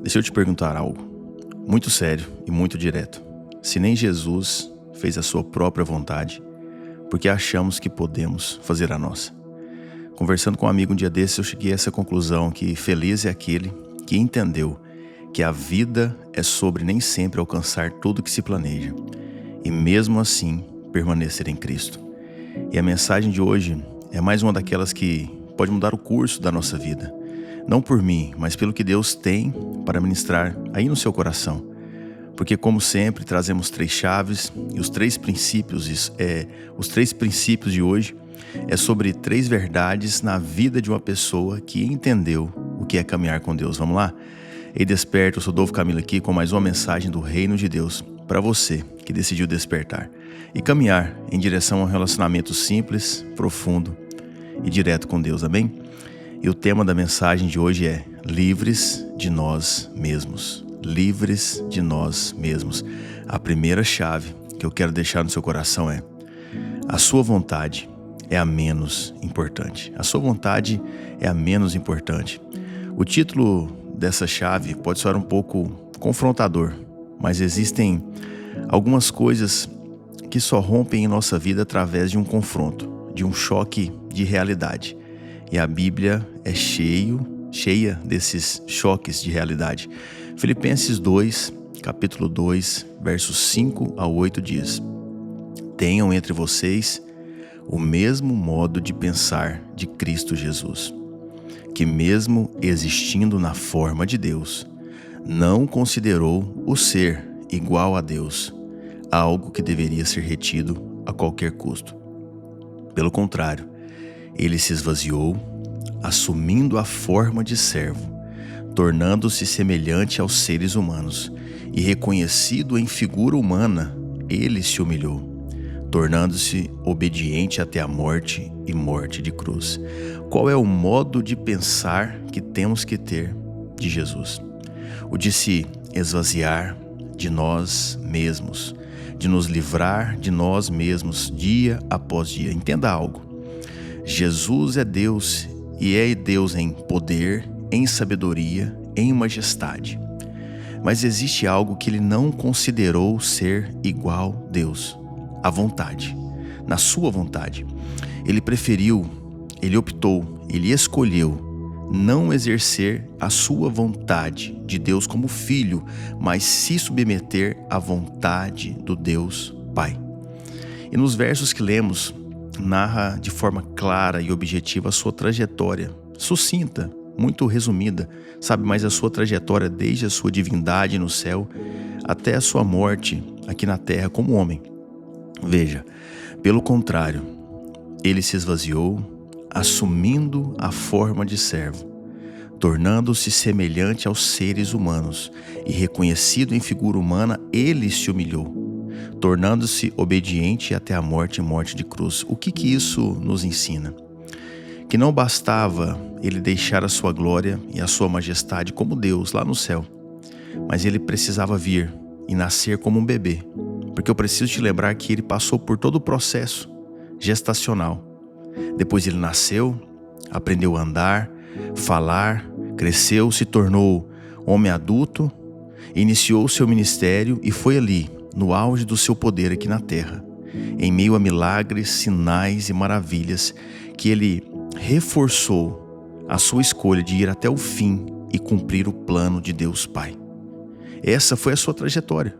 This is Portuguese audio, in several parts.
Deixa eu te perguntar algo muito sério e muito direto. Se nem Jesus fez a sua própria vontade, por que achamos que podemos fazer a nossa? Conversando com um amigo um dia desses, eu cheguei a essa conclusão que feliz é aquele que entendeu que a vida é sobre nem sempre alcançar tudo que se planeja e mesmo assim permanecer em Cristo. E a mensagem de hoje é mais uma daquelas que pode mudar o curso da nossa vida. Não por mim, mas pelo que Deus tem para ministrar aí no seu coração. Porque como sempre trazemos 3 chaves e os 3 princípios de hoje é sobre 3 verdades na vida de uma pessoa que entendeu o que é caminhar com Deus. Vamos lá? Ei, desperta, eu sou Dolfo Camilo aqui com mais uma mensagem do Reino de Deus para você que decidiu despertar e caminhar em direção a um relacionamento simples, profundo e direto com Deus, amém? E o tema da mensagem de hoje é livres de nós mesmos. Livres de nós mesmos. A primeira chave que eu quero deixar no seu coração é: a sua vontade é a menos importante. A sua vontade é a menos importante. O título dessa chave pode soar um pouco confrontador, mas existem algumas coisas que só rompem em nossa vida através de um confronto, de um choque de realidade. E a Bíblia é cheia desses choques de realidade. Filipenses 2, capítulo 2, versos 5 a 8 diz: tenham entre vocês o mesmo modo de pensar de Cristo Jesus, que mesmo existindo na forma de Deus, não considerou o ser igual a Deus algo que deveria ser retido a qualquer custo. Pelo contrário, ele se esvaziou, assumindo a forma de servo, tornando-se semelhante aos seres humanos, e reconhecido em figura humana, ele se humilhou, tornando-se obediente até a morte e morte de cruz. Qual é o modo de pensar que temos que ter de Jesus? O de se esvaziar de nós mesmos, de nos livrar de nós mesmos dia após dia. Entenda algo: Jesus é Deus e é Deus em poder, em sabedoria, em majestade. Mas existe algo que ele não considerou ser igual a Deus: a vontade. Na sua vontade, ele preferiu, ele optou, ele escolheu não exercer a sua vontade de Deus como filho, mas se submeter à vontade do Deus Pai. E nos versos que lemos, narra de forma clara e objetiva a sua trajetória, sucinta, muito resumida, sabe, mais a sua trajetória desde a sua divindade no céu até a sua morte aqui na terra como homem. Veja, pelo contrário, ele se esvaziou, assumindo a forma de servo, tornando-se semelhante aos seres humanos, e reconhecido em figura humana, ele se humilhou, tornando-se obediente até a morte e morte de cruz. O que isso nos ensina? Que não bastava ele deixar a sua glória e a sua majestade como Deus lá no céu, mas ele precisava vir e nascer como um bebê, porque eu preciso te lembrar que ele passou por todo o processo gestacional. Depois ele nasceu, aprendeu a andar, falar, cresceu, se tornou homem adulto, iniciou seu ministério e foi ali, no auge do seu poder aqui na terra, em meio a milagres, sinais e maravilhas, que ele reforçou a sua escolha de ir até o fim e cumprir o plano de Deus Pai. Essa foi a sua trajetória.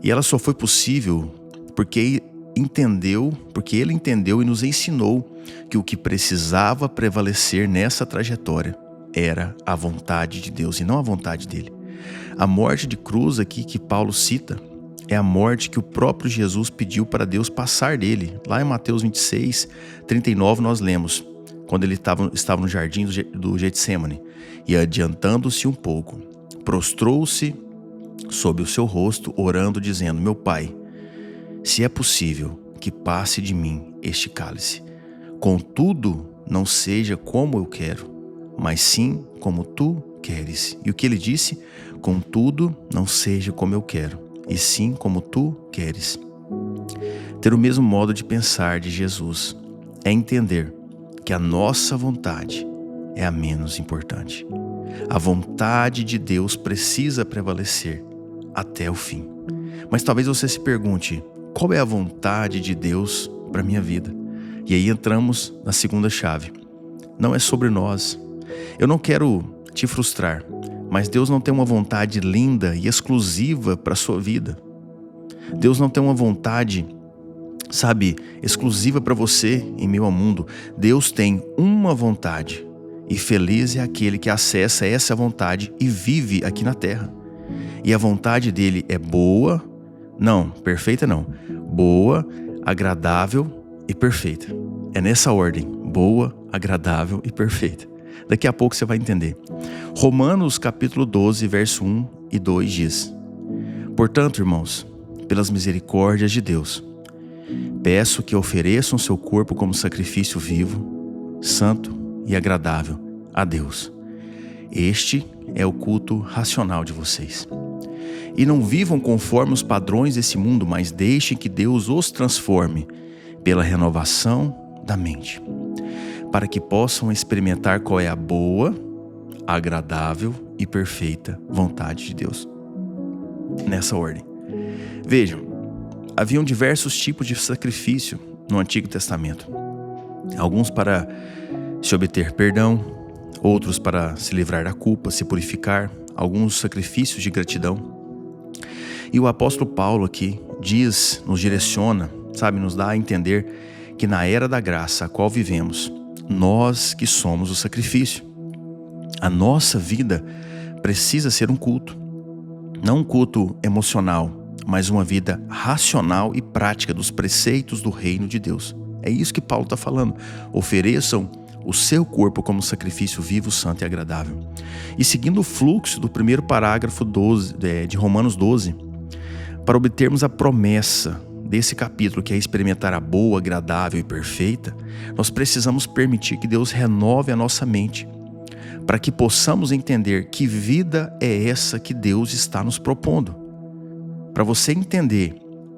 E ela só foi possível porque ele entendeu e nos ensinou que o que precisava prevalecer nessa trajetória era a vontade de Deus e não a vontade dele. A morte de cruz aqui que Paulo cita é a morte que o próprio Jesus pediu para Deus passar dele. Lá em Mateus 26, 39 nós lemos, quando ele estava no jardim do Getsemane, e adiantando-se um pouco, prostrou-se sobre o seu rosto, orando, dizendo: meu Pai, se é possível, que passe de mim este cálice. Contudo, não seja como eu quero, mas sim como tu queres. E o que ele disse? Contudo, não seja como eu quero, e sim como tu queres. Ter o mesmo modo de pensar de Jesus é entender que a nossa vontade é a menos importante. A vontade de Deus precisa prevalecer até o fim. Mas talvez você se pergunte, qual é a vontade de Deus para a minha vida? E aí entramos na segunda chave. Não é sobre nós. Eu não quero te frustrar, mas Deus não tem uma vontade linda e exclusiva para a sua vida. Deus não tem uma vontade, exclusiva para você em meio ao mundo. Deus tem uma vontade, e feliz é aquele que acessa essa vontade e vive aqui na terra. E a vontade dele é boa, perfeita não, boa, agradável e perfeita. É nessa ordem, boa, agradável e perfeita. Daqui a pouco você vai entender. Romanos capítulo 12, verso 1 e 2 diz: Portanto, irmãos, pelas misericórdias de Deus, peço que ofereçam seu corpo como sacrifício vivo, santo e agradável a Deus. Este é o culto racional de vocês. E não vivam conforme os padrões desse mundo, mas deixem que Deus os transforme pela renovação da mente, para que possam experimentar qual é a boa, agradável e perfeita vontade de Deus. Nessa ordem. Vejam, haviam diversos tipos de sacrifício no Antigo Testamento. Alguns para se obter perdão, outros para se livrar da culpa, se purificar, alguns sacrifícios de gratidão. E o apóstolo Paulo aqui nos direciona, nos dá a entender que na era da graça a qual vivemos, nós que somos o sacrifício. A nossa vida precisa ser um culto. Não um culto emocional, mas uma vida racional e prática dos preceitos do reino de Deus. É isso que Paulo está falando. Ofereçam o seu corpo como sacrifício vivo, santo e agradável. E seguindo o fluxo do primeiro parágrafo de Romanos 12, para obtermos a promessa desse capítulo, que é experimentar a boa, agradável e perfeita, nós precisamos permitir que Deus renove a nossa mente, para que possamos entender que vida é essa que Deus está nos propondo. Para você entender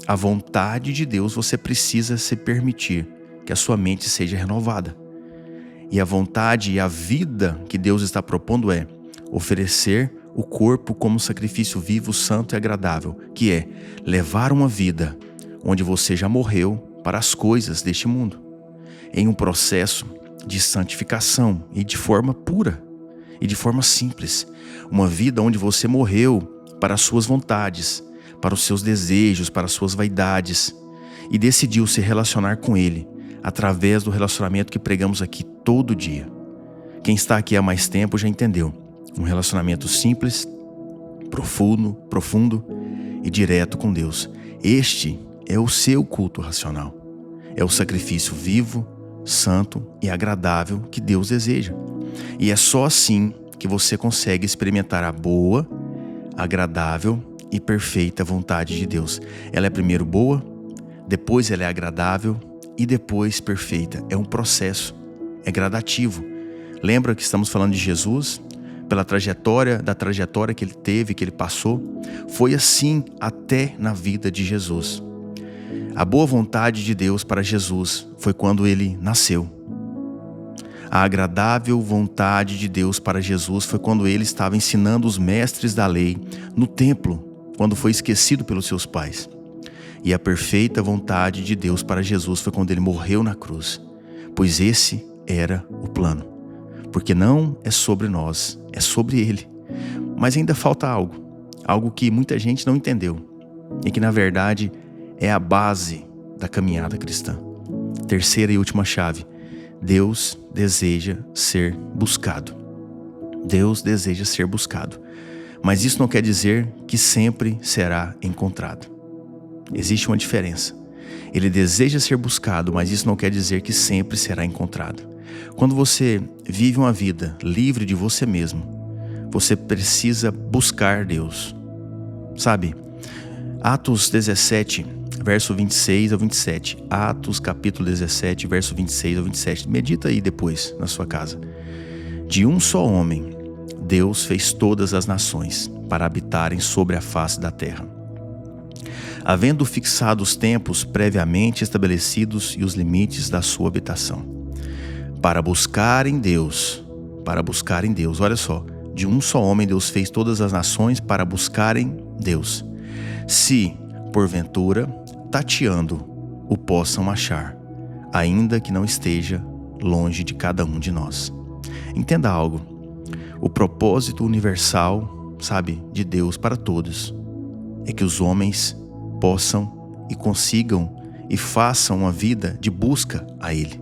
a vontade de Deus, você precisa se permitir que a sua mente seja renovada. E a vontade e a vida que Deus está propondo é oferecer o corpo como sacrifício vivo, santo e agradável, que é levar uma vida onde você já morreu para as coisas deste mundo, em um processo de santificação e de forma pura e de forma simples. Uma vida onde você morreu para as suas vontades, para os seus desejos, para as suas vaidades e decidiu se relacionar com Ele através do relacionamento que pregamos aqui todo dia. Quem está aqui há mais tempo já entendeu. Um relacionamento simples, profundo e direto com Deus. Este é o seu culto racional. É o sacrifício vivo, santo e agradável que Deus deseja. E é só assim que você consegue experimentar a boa, agradável e perfeita vontade de Deus. Ela é primeiro boa, depois ela é agradável e depois perfeita. É um processo, é gradativo. Lembra que estamos falando de Jesus? Pela trajetória que ele teve, que ele passou, foi assim até na vida de Jesus. A boa vontade de Deus para Jesus foi quando ele nasceu. A agradável vontade de Deus para Jesus foi quando ele estava ensinando os mestres da lei no templo, quando foi esquecido pelos seus pais. E a perfeita vontade de Deus para Jesus foi quando ele morreu na cruz, pois esse era o plano. Porque não é sobre nós, é sobre Ele. Mas ainda falta algo que muita gente não entendeu e que na verdade é a base da caminhada cristã. Terceira e última chave: Deus deseja ser buscado. Deus deseja ser buscado. Mas isso não quer dizer que sempre será encontrado. Existe uma diferença. Ele deseja ser buscado, mas isso não quer dizer que sempre será encontrado. Quando você vive uma vida livre de você mesmo, você precisa buscar Deus. Atos 17, verso 26 ao 27. Atos capítulo 17, verso 26 ao 27. Medita aí depois na sua casa. De um só homem, Deus fez todas as nações para habitarem sobre a face da terra, havendo fixado os tempos previamente estabelecidos e os limites da sua habitação, para buscar em Deus, olha só, de um só homem Deus fez todas as nações para buscarem Deus. Se, porventura, tateando, o possam achar, ainda que não esteja longe de cada um de nós. Entenda algo. O propósito universal, de Deus para todos, é que os homens possam e consigam e façam uma vida de busca a Ele.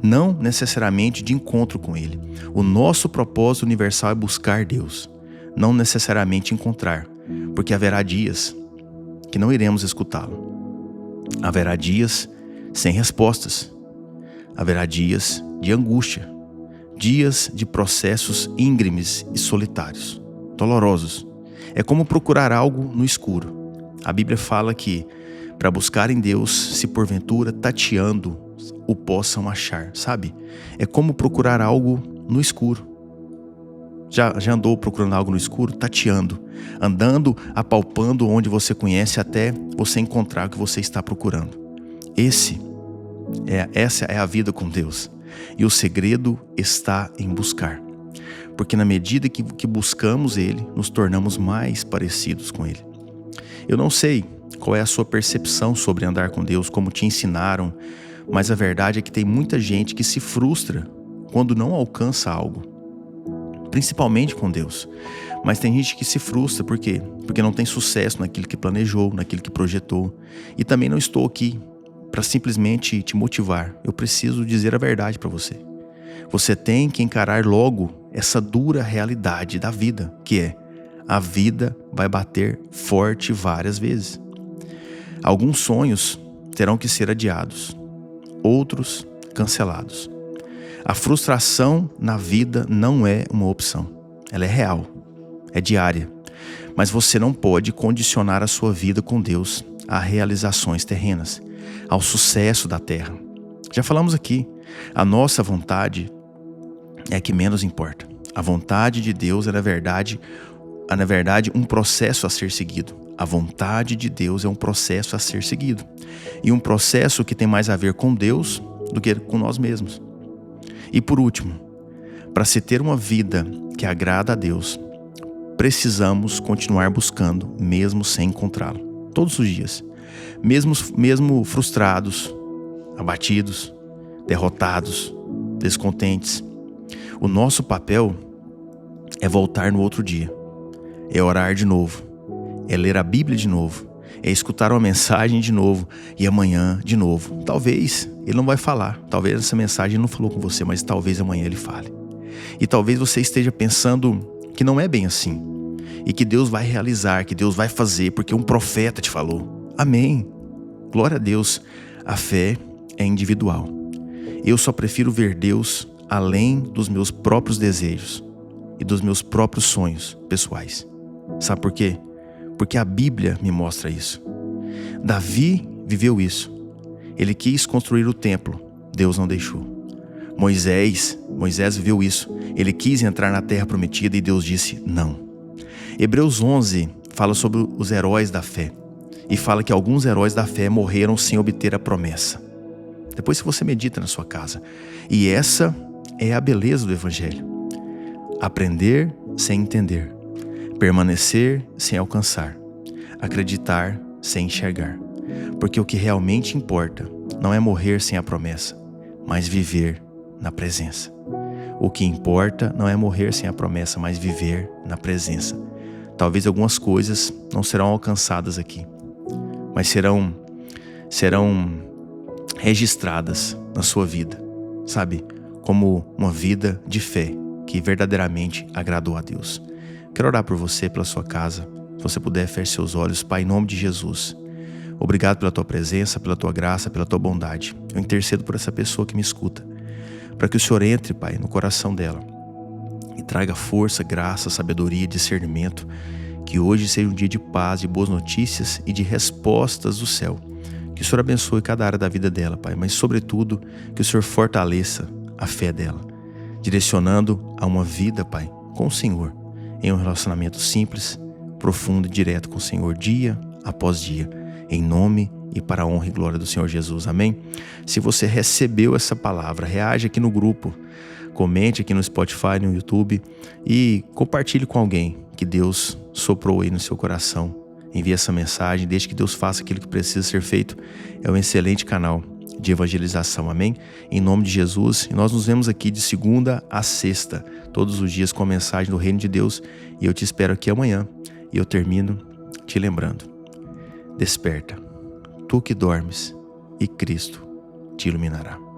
Não necessariamente de encontro com Ele. O nosso propósito universal é buscar Deus, não necessariamente encontrar, porque haverá dias que não iremos escutá-lo. Haverá dias sem respostas. Haverá dias de angústia, dias de processos íngremes e solitários, dolorosos. É como procurar algo no escuro. A Bíblia fala que para buscarem Deus, se porventura tateando, o possam achar, É como procurar algo no escuro. Já andou procurando algo no escuro? Tateando, andando, apalpando onde você conhece até você encontrar o que você está procurando. Essa é a vida com Deus. E o segredo está em buscar. Porque na medida que buscamos Ele, nos tornamos mais parecidos com Ele. Eu não sei qual é a sua percepção sobre andar com Deus, como te ensinaram, mas a verdade é que tem muita gente que se frustra quando não alcança algo. Principalmente com Deus. Mas tem gente que se frustra, por quê? Porque não tem sucesso naquilo que planejou, naquilo que projetou. E também não estou aqui para simplesmente te motivar. Eu preciso dizer a verdade para você. Você tem que encarar logo essa dura realidade da vida, que é: a vida vai bater forte várias vezes. Alguns sonhos terão que ser adiados, outros cancelados. A frustração na vida não é uma opção. Ela é real, é diária. Mas você não pode condicionar a sua vida com Deus a realizações terrenas, ao sucesso da terra. Já falamos aqui, a nossa vontade é a que menos importa. A vontade de Deus é, na verdade, um processo a ser seguido. A vontade de Deus é um processo a ser seguido. E um processo que tem mais a ver com Deus do que com nós mesmos. E por último, para se ter uma vida que agrada a Deus, precisamos continuar buscando, mesmo sem encontrá-lo. Todos os dias. Mesmo frustrados, abatidos, derrotados, descontentes. O nosso papel é voltar no outro dia. É orar de novo. É ler a Bíblia de novo. É escutar uma mensagem de novo. E amanhã de novo. Talvez ele não vai falar. Talvez essa mensagem não falou com você, mas talvez amanhã ele fale. E talvez você esteja pensando que não é bem assim. E que Deus vai realizar, que Deus vai fazer, porque um profeta te falou. Amém. Glória a Deus. A fé é individual. Eu só prefiro ver Deus além dos meus próprios desejos e dos meus próprios sonhos pessoais. Sabe por quê? Porque a Bíblia me mostra isso. Davi viveu isso. Ele quis construir o templo, Deus não deixou. Moisés viveu isso. Ele quis entrar na terra prometida e Deus disse não. Hebreus 11 fala sobre os heróis da fé. E fala que alguns heróis da fé morreram sem obter a promessa. Depois que você medita na sua casa. E essa é a beleza do Evangelho. Aprender sem entender. Permanecer sem alcançar. Acreditar sem enxergar. Porque o que realmente importa não é morrer sem a promessa, mas viver na presença. O que importa não é morrer sem a promessa, mas viver na presença. Talvez algumas coisas não serão alcançadas aqui, mas serão registradas na sua vida, como uma vida de fé que verdadeiramente agradou a Deus. Quero orar por você, pela sua casa. Se você puder, feche seus olhos. Pai, em nome de Jesus, obrigado pela tua presença, pela tua graça, pela tua bondade. Eu intercedo por essa pessoa que me escuta, para que o Senhor entre, Pai, no coração dela e traga força, graça, sabedoria e discernimento. Que hoje seja um dia de paz, de boas notícias e de respostas do céu. Que o Senhor abençoe cada área da vida dela, Pai, mas sobretudo que o Senhor fortaleça a fé dela, direcionando a uma vida, Pai, com o Senhor, em um relacionamento simples, profundo e direto com o Senhor, dia após dia, em nome e para a honra e glória do Senhor Jesus. Amém? Se você recebeu essa palavra, reage aqui no grupo. comente aqui no Spotify, no YouTube e compartilhe com alguém que Deus soprou aí no seu coração. Envie essa mensagem, deixe que Deus faça aquilo que precisa ser feito. É um excelente canal de evangelização, amém? Em nome de Jesus, e nós nos vemos aqui de segunda a sexta, todos os dias com a mensagem do Reino de Deus, e eu te espero aqui amanhã. E eu termino te lembrando: desperta, tu que dormes, e Cristo te iluminará.